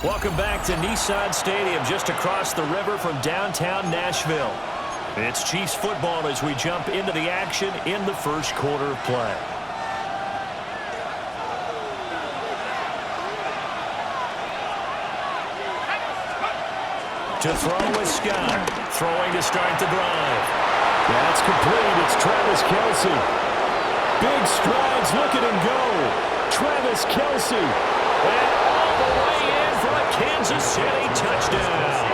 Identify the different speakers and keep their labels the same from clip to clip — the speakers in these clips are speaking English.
Speaker 1: Welcome back to Nissan Stadium, just across the river from downtown Nashville. It's Chiefs football as we jump into the action in the first quarter of play. To throw is Scott. Throwing to start the drive.
Speaker 2: That's complete. It's Travis Kelce. Big strides. Look at him go. Travis Kelce.
Speaker 1: And all the way in for a Kansas City touchdown.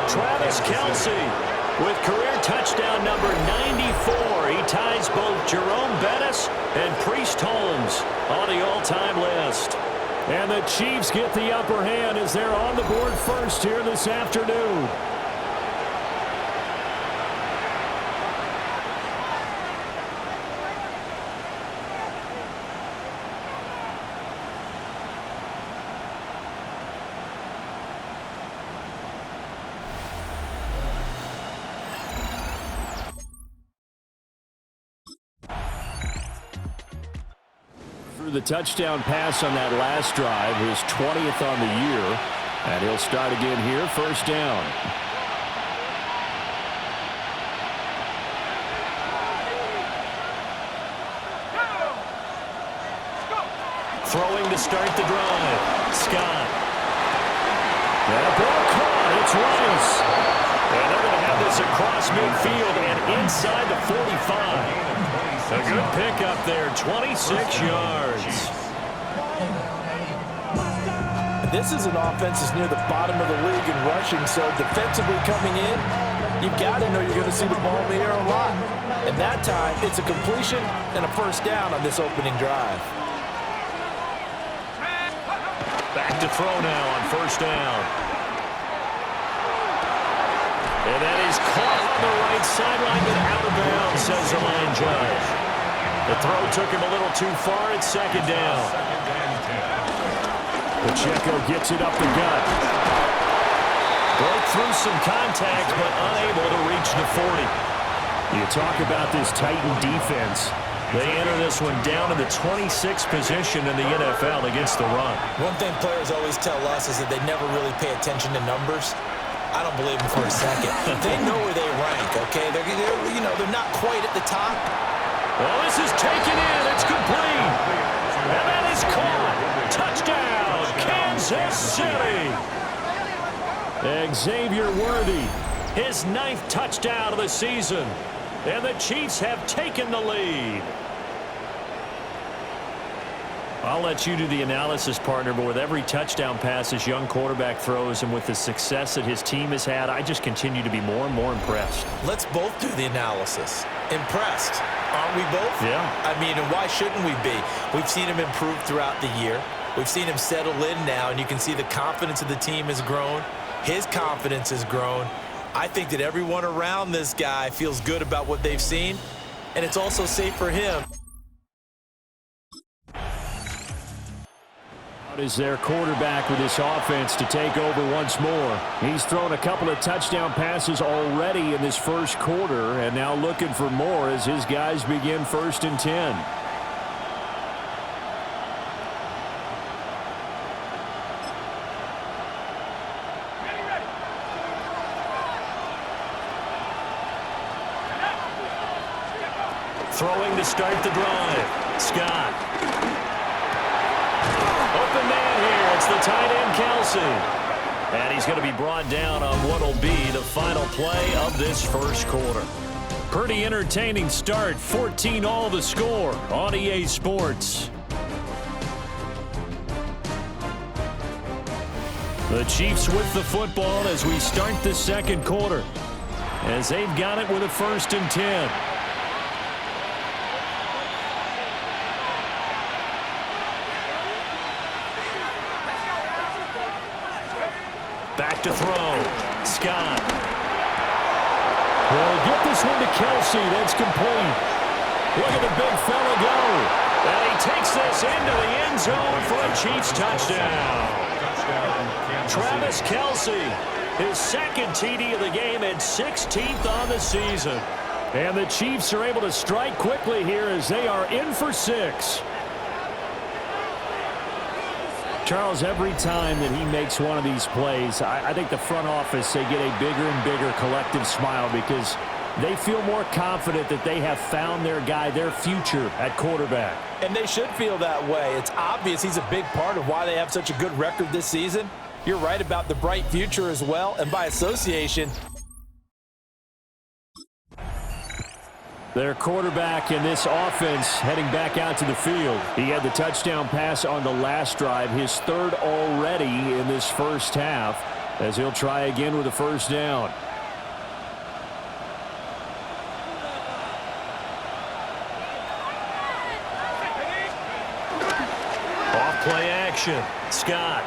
Speaker 1: Travis Kelce with career touchdown number 94. He ties both Jerome Bettis and Priest Holmes on the all-time list.
Speaker 2: And the Chiefs get the upper hand as they're on the board first here this afternoon. The touchdown pass on that last drive, his 20th on the year, and he'll start again here, first down.
Speaker 1: Throwing to start the drive, Scott.
Speaker 2: That ball caught, it's Rice.
Speaker 1: And they're going to have this across midfield and inside the 45. A good pickup there, 26 yards.
Speaker 3: This is an offense that's near the bottom of the league in rushing, so defensively coming in, you've got to know you're going to see the ball in the air a lot. And that time, it's a completion and a first down on this opening drive.
Speaker 1: Back to throw now on first down. And that is caught on the right sideline, but out of bounds, says the line judge. The throw took him a little too far at second down.
Speaker 2: Pacheco gets it up the gut.
Speaker 1: Broke through some contact, but unable to reach the 40.
Speaker 2: You talk about this Titan defense.
Speaker 1: They enter this one down in the 26th position in the NFL against the run.
Speaker 3: One thing players always tell us is that they never really pay attention to numbers. I don't believe them for a second. They know where they rank, okay? They're not quite at the top.
Speaker 1: Well, this is taken in. It's complete. And that is caught. Touchdown, Kansas City.
Speaker 2: Xavier Worthy.
Speaker 1: His 9th touchdown of the season. And the Chiefs have taken the lead. I'll let you do the analysis, partner, but with every touchdown pass this young quarterback throws and with the success that his team has had, I just continue to be more and more impressed.
Speaker 3: Let's both do the analysis. Impressed. Aren't we both?
Speaker 1: Yeah.
Speaker 3: I mean, and why shouldn't we be? We've seen him improve throughout the year. We've seen him settle in now, and you can see the confidence of the team has grown. His confidence has grown. I think that everyone around this guy feels good about what they've seen, and it's also safe for him.
Speaker 2: Is their quarterback with this offense to take over once more. He's thrown a couple of touchdown passes already in this first quarter, and now looking for more as his guys begin 1st and 10.
Speaker 1: Throwing to start the drive, Scott. Open man here. It's the tight end, Kelce. And he's going to be brought down on what will be the final play of this first quarter.
Speaker 2: Pretty entertaining start. 14-all the score on EA Sports. The Chiefs with the football as we start the second quarter, as they've got it with a 1st and 10.
Speaker 1: Back to throw. Scott.
Speaker 2: Well, get this one to Kelce. That's complete. Look at the big fella go.
Speaker 1: And he takes this into the end zone for a Chiefs touchdown. Travis Kelce, his 2nd TD of the game and 16th on the season.
Speaker 2: And the Chiefs are able to strike quickly here as they are in for 6. Charles, every time that he makes one of these plays, I think the front office, they get a bigger and bigger collective smile because they feel more confident that they have found their guy, their future at quarterback.
Speaker 3: And they should feel that way. It's obvious he's a big part of why they have such a good record this season. You're right about the bright future as well, and by association.
Speaker 2: Their quarterback in this offense heading back out to the field. He had the touchdown pass on the last drive, his third already in this first half, as he'll try again with a first down.
Speaker 1: Off-play action. Scott.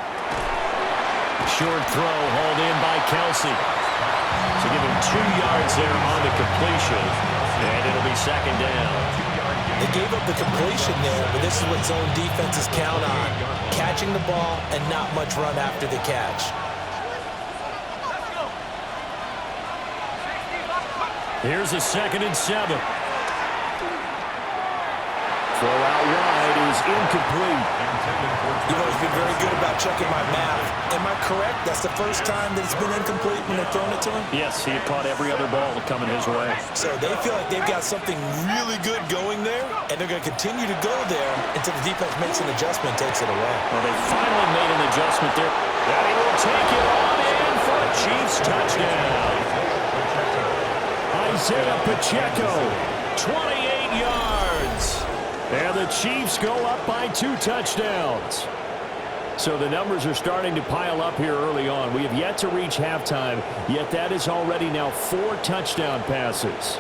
Speaker 1: Short throw hauled in by Kelsey. So give him 2 yards there on the completion. And it'll be second down.
Speaker 3: They gave up the completion there, but this is what zone defenses count on. Catching the ball and not much run after the catch.
Speaker 1: Here's a 2nd and 7.
Speaker 2: Throw out wide is incomplete.
Speaker 3: You've always been very good about checking my math. Am I correct? That's the first time that it's been incomplete when they've thrown it to him?
Speaker 2: Yes, he had caught every other ball coming his way.
Speaker 3: So they feel like they've got something really good going there, and they're going to continue to go there until the defense makes an adjustment and takes it away.
Speaker 2: Well, they finally made an adjustment there.
Speaker 1: And he will take it on in for a Chiefs touchdown.
Speaker 2: Isaiah Pacheco.
Speaker 1: 28 yards.
Speaker 2: And the Chiefs go up by 2 touchdowns. So the numbers are starting to pile up here early on. We have yet to reach halftime, yet that is already now 4 touchdown passes.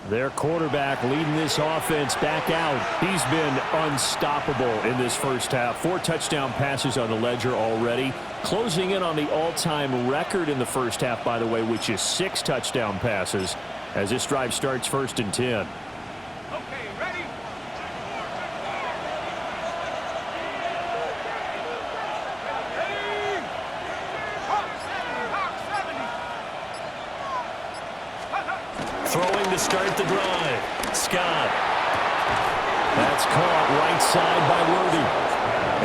Speaker 2: Their quarterback leading this offense back out. He's been unstoppable in this first half. 4 touchdown passes on the ledger already. Closing in on the all-time record in the first half, by the way, which is 6 touchdown passes as this drive starts 1st and 10.
Speaker 1: Throwing to start the drive. Scott.
Speaker 2: That's caught right side by Worthy.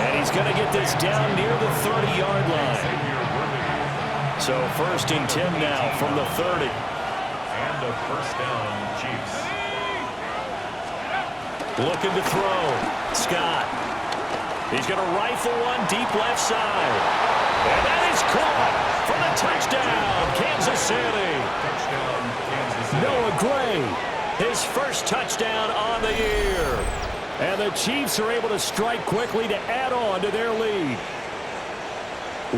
Speaker 1: And he's going to get this down near the 30-yard line. So 1st and 10 now from the 30.
Speaker 4: And a first down, Chiefs.
Speaker 1: Looking to throw. Scott. He's going to rifle one deep left side. And that is caught for the touchdown, Kansas City.
Speaker 4: Touchdown, Kansas City.
Speaker 2: Noah Gray.
Speaker 1: His first touchdown on the year.
Speaker 2: And the Chiefs are able to strike quickly to add on to their lead.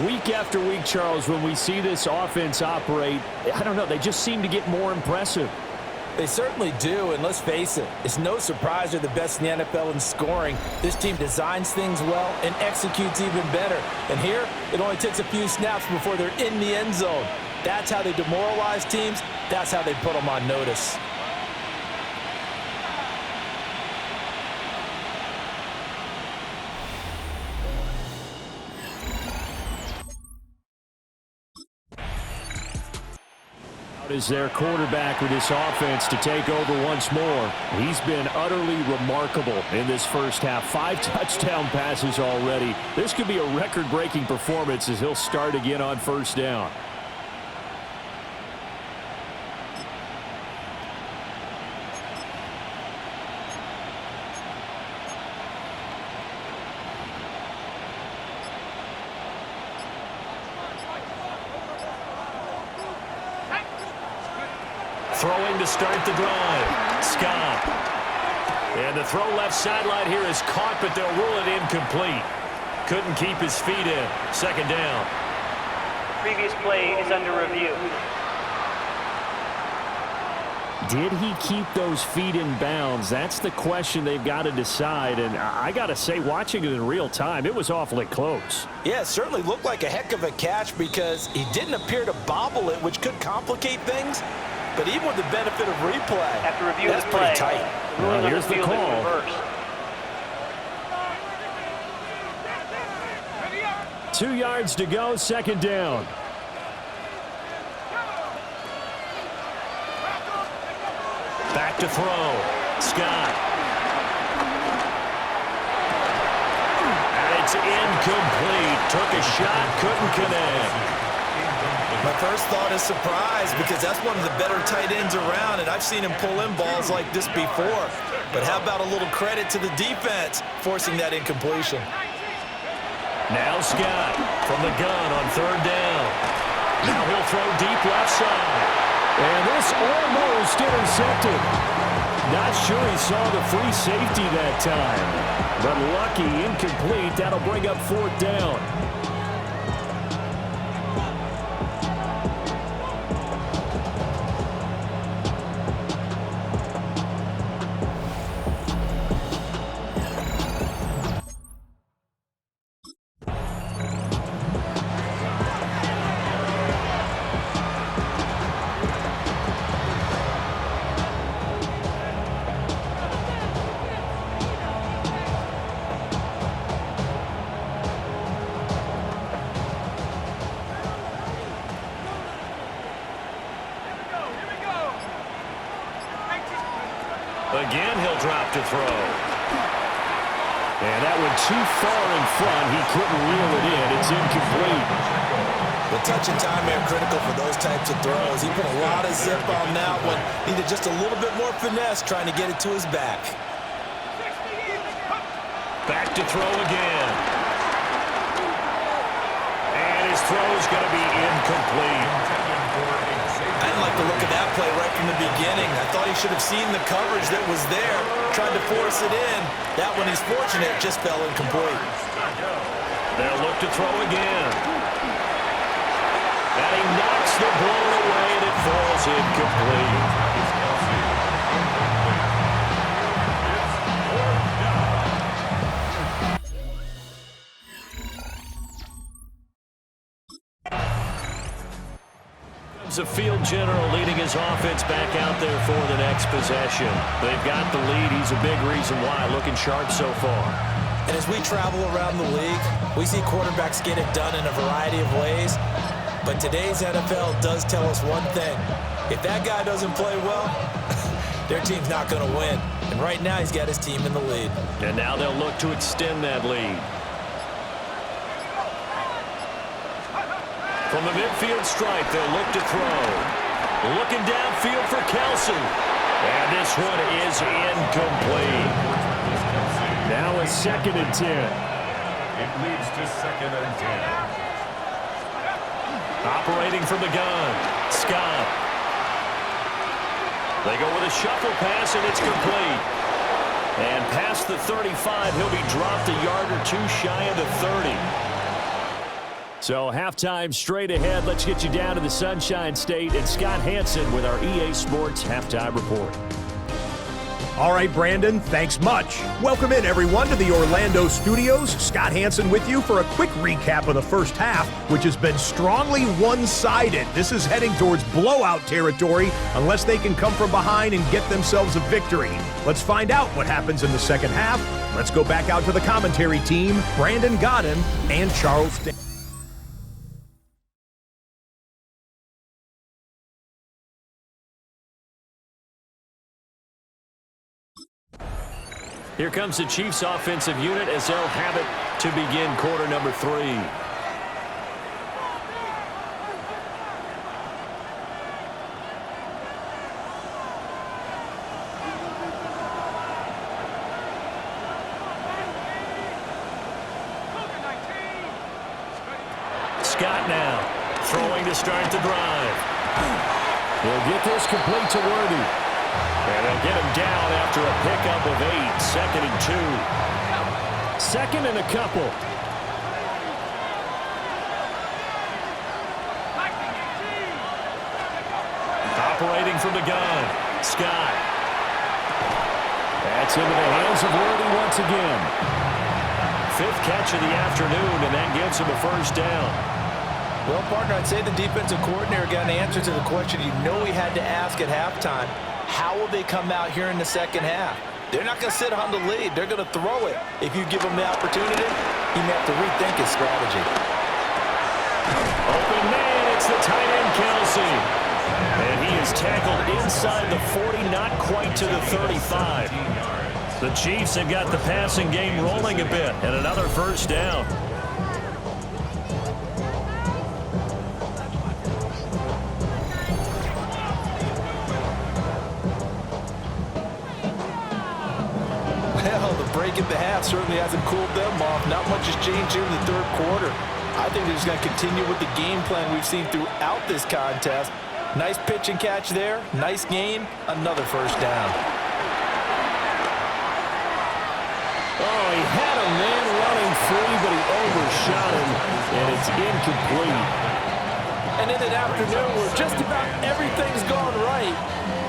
Speaker 2: Week after week, Charles, when we see this offense operate, I don't know, they just seem to get more impressive.
Speaker 3: They certainly do, and let's face it, it's no surprise they're the best in the NFL in scoring. This team designs things well and executes even better. And here, it only takes a few snaps before they're in the end zone. That's how they demoralize teams. That's how they put them on notice.
Speaker 2: Is their quarterback with this offense to take over once more. He's been utterly remarkable in this first half. 5 touchdown passes already. This could be a record-breaking performance as he'll start again on first down.
Speaker 1: Throwing to start the drive. Scott. And the throw left sideline here is caught, but they'll rule it incomplete. Couldn't keep his feet in. Second down.
Speaker 5: Previous play is under review.
Speaker 2: Did he keep those feet in bounds? That's the question they've got to decide. And I got to say, watching it in real time, it was awfully close.
Speaker 3: Yeah, it certainly looked like a heck of a catch because he didn't appear to bobble it, which could complicate things. But even with the benefit of replay,
Speaker 5: After review
Speaker 3: that's
Speaker 5: of
Speaker 3: pretty
Speaker 5: play,
Speaker 3: tight.
Speaker 5: the ruling on
Speaker 2: Here's the
Speaker 5: field is
Speaker 2: call.
Speaker 5: reversed.
Speaker 2: 2 yards to go, second down.
Speaker 1: Back to throw. Scott. And it's incomplete. Took a shot, couldn't connect.
Speaker 3: My first thought is surprise because that's one of the better tight ends around, and I've seen him pull in balls like this before. But how about a little credit to the defense forcing that incompletion?
Speaker 1: Now Scott from the gun on third down. Now he'll throw deep left side.
Speaker 2: And this almost intercepted. Not sure he saw the free safety that time. But lucky, incomplete. That'll bring up fourth down.
Speaker 1: Again, he'll drop to throw.
Speaker 2: And that went too far in front. He couldn't reel it in. It's incomplete.
Speaker 3: The touch and time are critical for those types of throws. He put a lot of zip on that one. Needed just a little bit more finesse trying to get it to his back.
Speaker 1: Back to throw again. And his throw's going to be incomplete.
Speaker 3: I didn't like the look of that play right from the beginning. I thought he should have seen the coverage that was there, tried to force it in. That one, he's fortunate, just fell incomplete.
Speaker 1: They'll look to throw again. And he knocks the ball away, and it falls incomplete. A field general leading his offense back out there for the next possession. They've got the lead. He's a big reason why. Looking sharp so far.
Speaker 3: And as we travel around the league, we see quarterbacks get it done in a variety of ways. But today's NFL does tell us one thing. If that guy doesn't play well, their team's not going to win. And right now he's got his team in the lead.
Speaker 1: And now they'll look to extend that lead. From the midfield stripe, they'll look to throw. Looking downfield for Kelsey. And this one is incomplete.
Speaker 2: Now a 2nd and 10.
Speaker 4: It leads to 2nd and 10.
Speaker 1: Operating from the gun, Scott. They go with a shuffle pass, and it's complete. And past the 35, he'll be dropped a yard or two shy of the 30.
Speaker 2: So halftime straight ahead. Let's get you down to the Sunshine State and Scott Hansen with our EA Sports Halftime Report.
Speaker 6: All right, Brandon, thanks much. Welcome in, everyone, to the Orlando studios. Scott Hansen with you for a quick recap of the first half, which has been strongly one-sided. This is heading towards blowout territory unless they can come from behind and get themselves a victory. Let's find out what happens in the second half. Let's go back out to the commentary team, Brandon Godden and Charles Day.
Speaker 1: Here comes the Chiefs offensive unit as they'll have it to begin quarter number 3. Scott now throwing to start the drive.
Speaker 2: He'll get this complete to Worthy.
Speaker 1: And they'll get him down after a pickup of 8, 2nd and 2.
Speaker 2: 2nd and a couple.
Speaker 1: Operating from the gun, Scott.
Speaker 2: That's into the hands of Worthy once again.
Speaker 1: 5th catch of the afternoon, and that gives him a first down.
Speaker 3: Well, partner, I'd say the defensive coordinator got an answer to the question he had to ask at halftime. How will they come out here in the second half? They're not going to sit on the lead. They're going to throw it. If you give them the opportunity, he may have to rethink his strategy.
Speaker 1: Open man, it's the tight end, Kelsey. And he is tackled inside the 40, not quite to the 35. The Chiefs have got the passing game rolling a bit, and another first down.
Speaker 3: Well, the break at the half certainly hasn't cooled them off. Not much has changed here in the third quarter. I think they're just going to continue with the game plan we've seen throughout this contest. Nice pitch and catch there. Nice gain. Another first down.
Speaker 2: Oh, he had a man running free, but he overshot him, and it's incomplete.
Speaker 3: And in an afternoon where just about everything's gone right,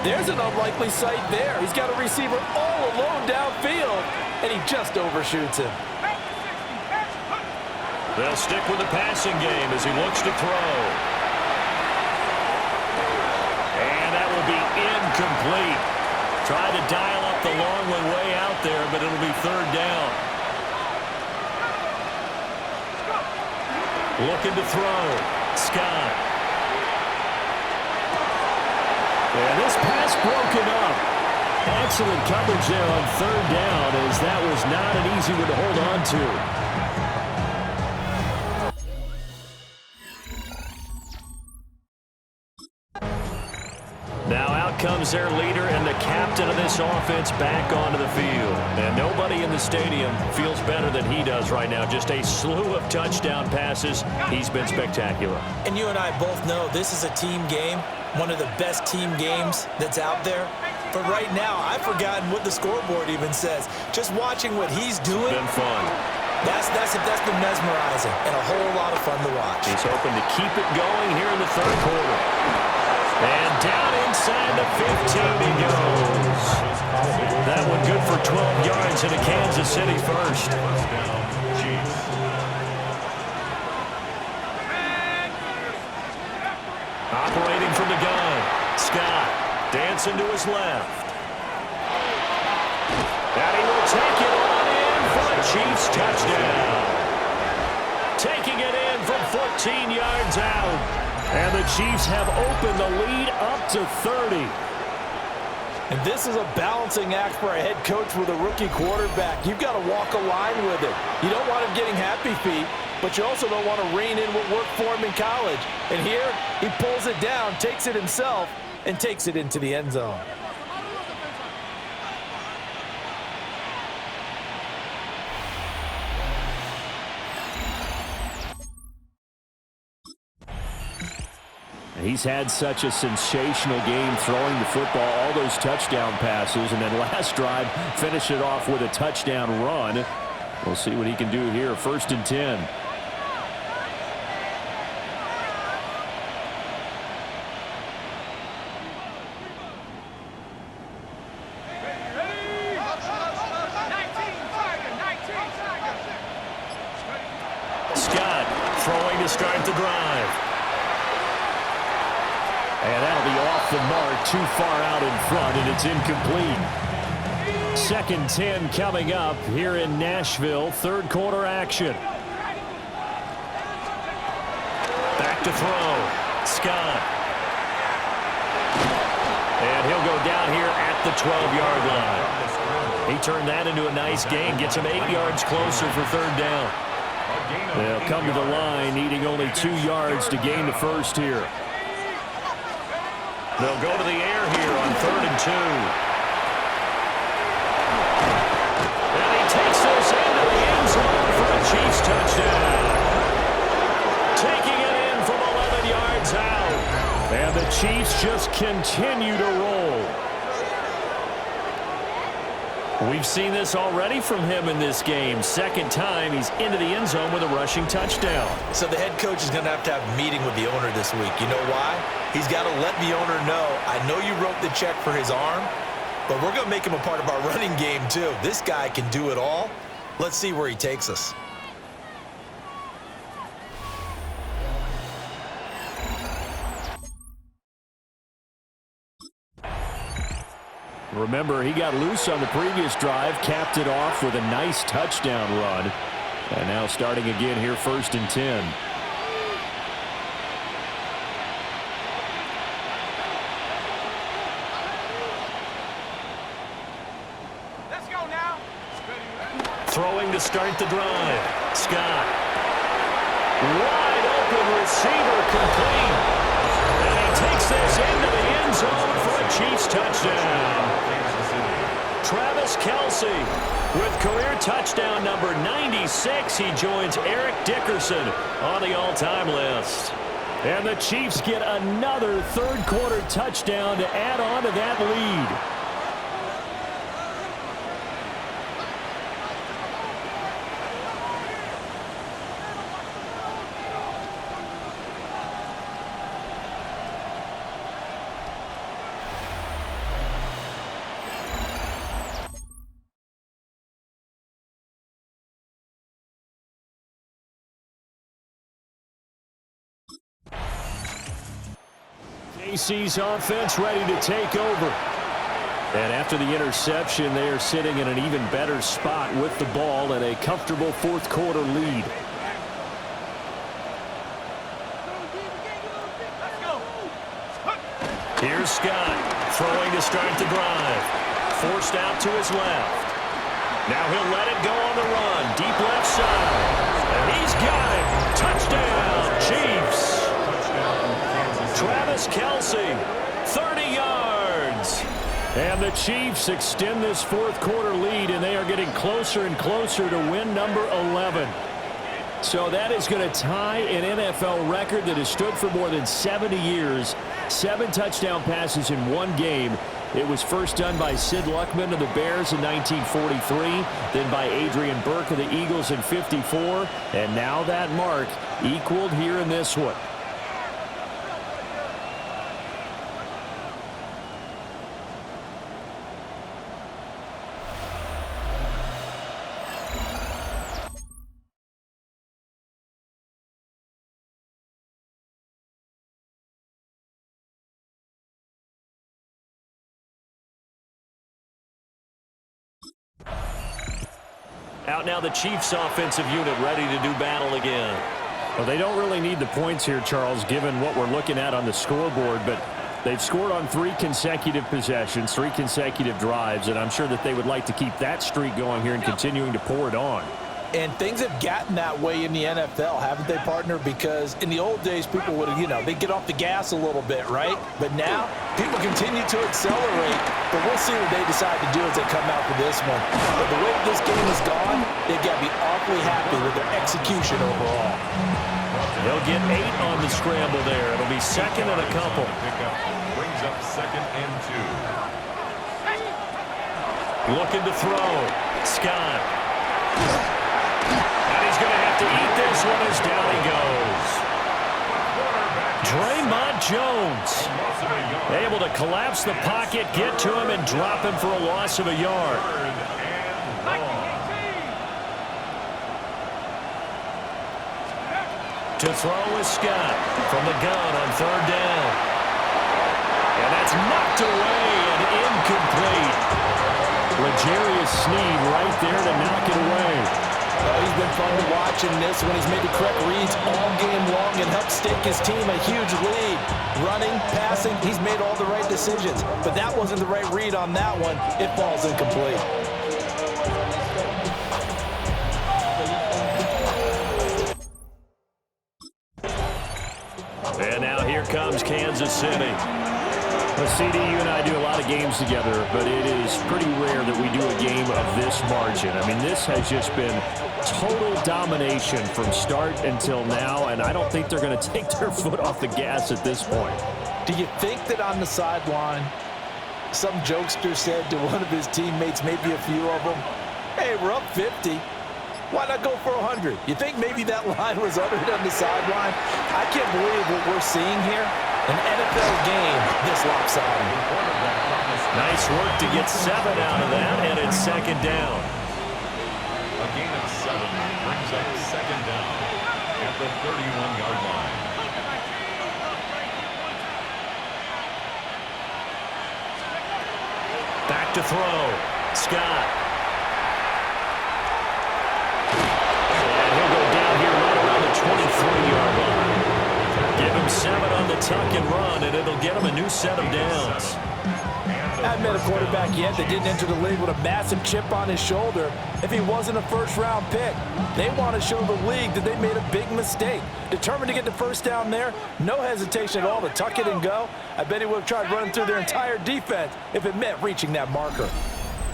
Speaker 3: there's an unlikely sight there. He's got a receiver all alone downfield, and he just overshoots him.
Speaker 1: They'll stick with the passing game as he looks to throw. And that will be incomplete. Tried to dial up the long one way out there, but it'll be third down. Looking to throw. Scott.
Speaker 2: And this pass broken up. Excellent coverage there on third down, as that was not an easy one to hold on to.
Speaker 1: Now out comes their leader and the captain of this offense back onto the field. And nobody in the stadium feels better than he does right now. Just a slew of touchdown passes. He's been spectacular.
Speaker 3: And you and I both know this is a team game, one of the best team games that's out there. But right now, I've forgotten what the scoreboard even says. Just watching what he's doing.
Speaker 1: Been fun.
Speaker 3: That's been mesmerizing and a whole lot of fun to watch.
Speaker 1: He's hoping to keep it going here in the third quarter. And down inside the 15 he goes. That one good for 12 yards in a Kansas City first. Operating from the gun. Scott dancing to his left. And he will take it on in for a Chiefs touchdown. Taking it in from 14 yards out.
Speaker 2: And the Chiefs have opened the lead up to 30.
Speaker 3: And this is a balancing act for a head coach with a rookie quarterback. You've got to walk a line with it. You don't want him getting happy feet, but you also don't want to rein in what worked for him in college. And here, he pulls it down, takes it himself, and takes it into the end zone.
Speaker 2: He's had such a sensational game throwing the football, all those touchdown passes, and then last drive, finish it off with a touchdown run. We'll see what he can do here. 1st and 10.
Speaker 1: Scott throwing to start the drive.
Speaker 2: And that'll be off the mark, too far out in front, and it's incomplete. 2nd 10 coming up here in Nashville. Third quarter action.
Speaker 1: Back to throw. Scott. And he'll go down here at the 12-yard line. He turned that into a nice gain. Gets him 8 yards closer for third down.
Speaker 2: They'll come to the line, needing only 2 yards to gain the first here.
Speaker 1: They'll go to the air here on 3rd and 2. And he takes this into the end zone for a Chiefs touchdown. Taking it in from 11 yards out.
Speaker 2: And the Chiefs just continue to roll. We've seen this already from him in this game. Second time he's into the end zone with a rushing touchdown.
Speaker 3: So the head coach is going to have a meeting with the owner this week. You know why? He's got to let the owner know, I know you wrote the check for his arm, but we're going to make him a part of our running game too. This guy can do it all. Let's see where he takes us.
Speaker 2: Remember, he got loose on the previous drive, capped it off with a nice touchdown run. And now starting again here, 1st and 10.
Speaker 5: Let's go now.
Speaker 1: Throwing to start the drive. Scott. Wide open receiver complete. And he takes this into the end zone for a Chiefs touchdown. Travis Kelce with career touchdown number 96. He joins Eric Dickerson on the all-time list.
Speaker 2: And the Chiefs get another third-quarter touchdown to add on to that lead. KC's offense ready to take over. And after the interception, they are sitting in an even better spot with the ball and a comfortable fourth-quarter lead.
Speaker 1: Here's Scott throwing to start the drive. Forced out to his left. Now he'll let it go on the run. Deep left side. And he's got it. Touchdown, Chiefs. Travis Kelce, 30 yards.
Speaker 2: And the Chiefs extend this fourth-quarter lead, and they are getting closer and closer to win number 11. So that is going to tie an NFL record that has stood for more than 70 years. 7 touchdown passes in one game. It was first done by Sid Luckman of the Bears in 1943, then by Adrian Burke of the Eagles in 54, and now that mark equaled here in this one.
Speaker 1: Out now the Chiefs offensive unit ready to do battle again.
Speaker 2: Well, they don't really need the points here, Charles, given what we're looking at on the scoreboard, but they've scored on 3 consecutive possessions, 3 consecutive drives, and I'm sure that they would like to keep that streak going here and continuing to pour it on.
Speaker 3: And things have gotten that way in the NFL, haven't they, partner? Because in the old days, people would have, they'd get off the gas a little bit, right? But now, people continue to accelerate. But we'll see what they decide to do as they come out for this one. But the way this game has gone, they've got to be awfully happy with their execution overall.
Speaker 1: They'll get 8 on the scramble there. It'll be second and a couple.
Speaker 4: Brings up 2nd and 2.
Speaker 1: Looking to throw. Scott. And he's going to have to eat this one as down he goes. Draymond Jones able to collapse the pocket, get to him, and drop him for a loss of a yard. To throw is Scott from the gun on 3rd down. And that's knocked away and incomplete. L'Jarius Sneed right there to knock it away.
Speaker 3: Well, he's been fun to watch in this one. He's made the correct reads all game long and helped stake his team a huge lead. Running, passing, he's made all the right decisions. But that wasn't the right read on that one. It falls incomplete.
Speaker 1: And now here comes Kansas City.
Speaker 2: Well, CD, you and I do a lot of games together, but it is pretty rare that we do a game of this margin. I mean, this has just been total domination from start until now, and I don't think they're going to take their foot off the gas at this point.
Speaker 3: Do you think that on the sideline, some jokester said to one of his teammates, maybe a few of them, hey, we're up 50. Why not go for 100? You think maybe that line was uttered on the sideline? I can't believe what we're seeing here. An NFL game this lopsided.
Speaker 2: Nice work to get 7 out of that, and it's second down.
Speaker 4: A gain of 7 brings up second down at the 31-yard line.
Speaker 2: Back to throw. Scott. And he'll go down here right around the 23-yard line. Give him 7 on the tuck and run, and it'll get him a new set of downs.
Speaker 3: I haven't met a quarterback yet that didn't enter the league with a massive chip on his shoulder if he wasn't a first-round pick. They want to show the league that they made a big mistake. Determined to get the first down there, no hesitation at all to tuck it and go. I bet he would have tried running through their entire defense if it meant reaching that marker.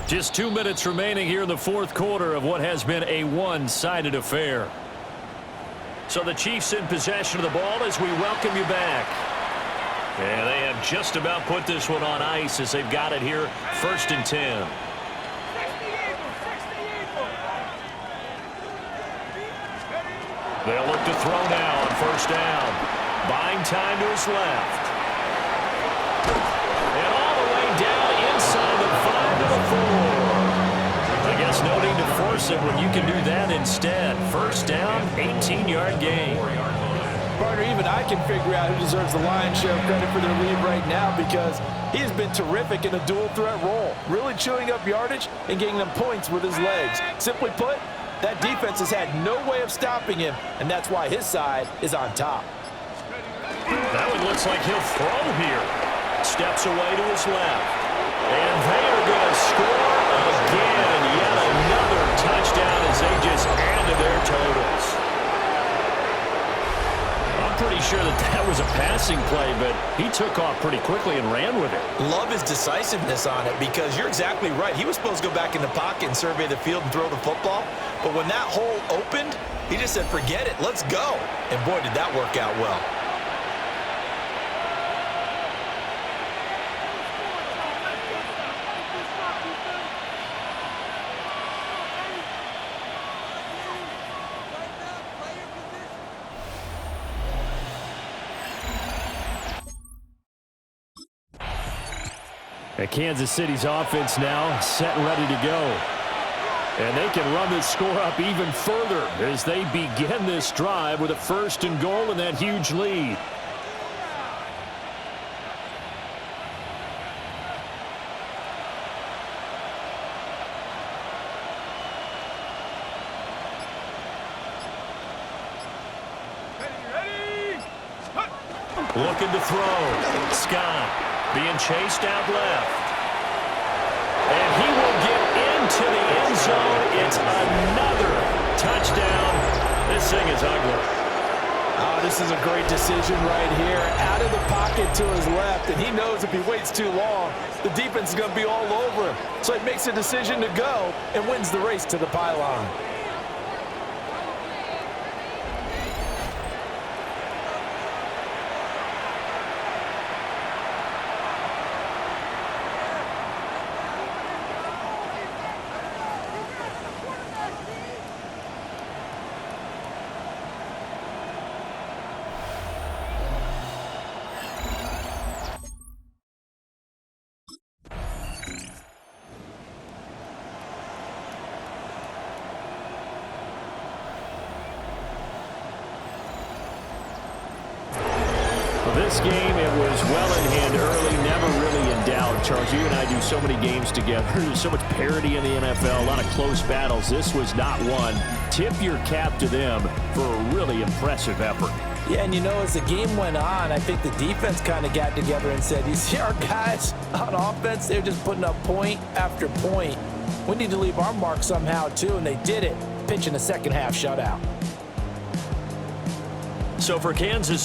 Speaker 2: Just 2 minutes remaining here in the fourth quarter of what has been a one-sided affair. So the Chiefs in possession of the ball as we welcome you back. And they have just about put this one on ice as they've got it here, 1st and 10. They'll look to throw now on 1st down. Buying time to his left. And all the way down inside the 5 to the 4. I guess no need to force it when you can do that instead. 1st down, 18-yard gain.
Speaker 3: Partner, even I can figure out who deserves the lion's share of credit for their lead right now because he's been terrific in a dual threat role, really chewing up yardage and getting them points with his legs. Simply put, that defense has had no way of stopping him, and that's why his side is on top.
Speaker 2: That one looks like he'll throw here. Steps away to his left. And they are going to score again. Yet another touchdown as they just add to their totals. Pretty sure that was a passing play, but he took off pretty quickly and ran with it.
Speaker 3: Love his decisiveness on it because you're exactly right. He was supposed to go back in the pocket and survey the field and throw the football, but when that hole opened, he just said, forget it, let's go. And boy, did that work out well.
Speaker 2: Kansas City's offense now set and ready to go. And they can run this score up even further as they begin this drive with a 1st and goal and that huge lead. Looking to throw. Scott being chased out left. And he will get into the end zone. It's another touchdown. This thing is ugly.
Speaker 3: Oh, this is a great decision right here. Out of the pocket to his left, and he knows if he waits too long, the defense is going to be all over him. So he makes a decision to go and wins the race to the pylon.
Speaker 2: This game, it was well in hand early, never really in doubt. Charles, you and I do so many games together. There's so much parity in the NFL, a lot of close battles. This was not one. Tip your cap to them for a really impressive effort.
Speaker 3: Yeah, and you know, as the game went on, I think the defense kind of got together and said, you see our guys on offense, they're just putting up point after point. We need to leave our mark somehow, too, and they did it, pitching a second-half shutout.
Speaker 2: So for Kansas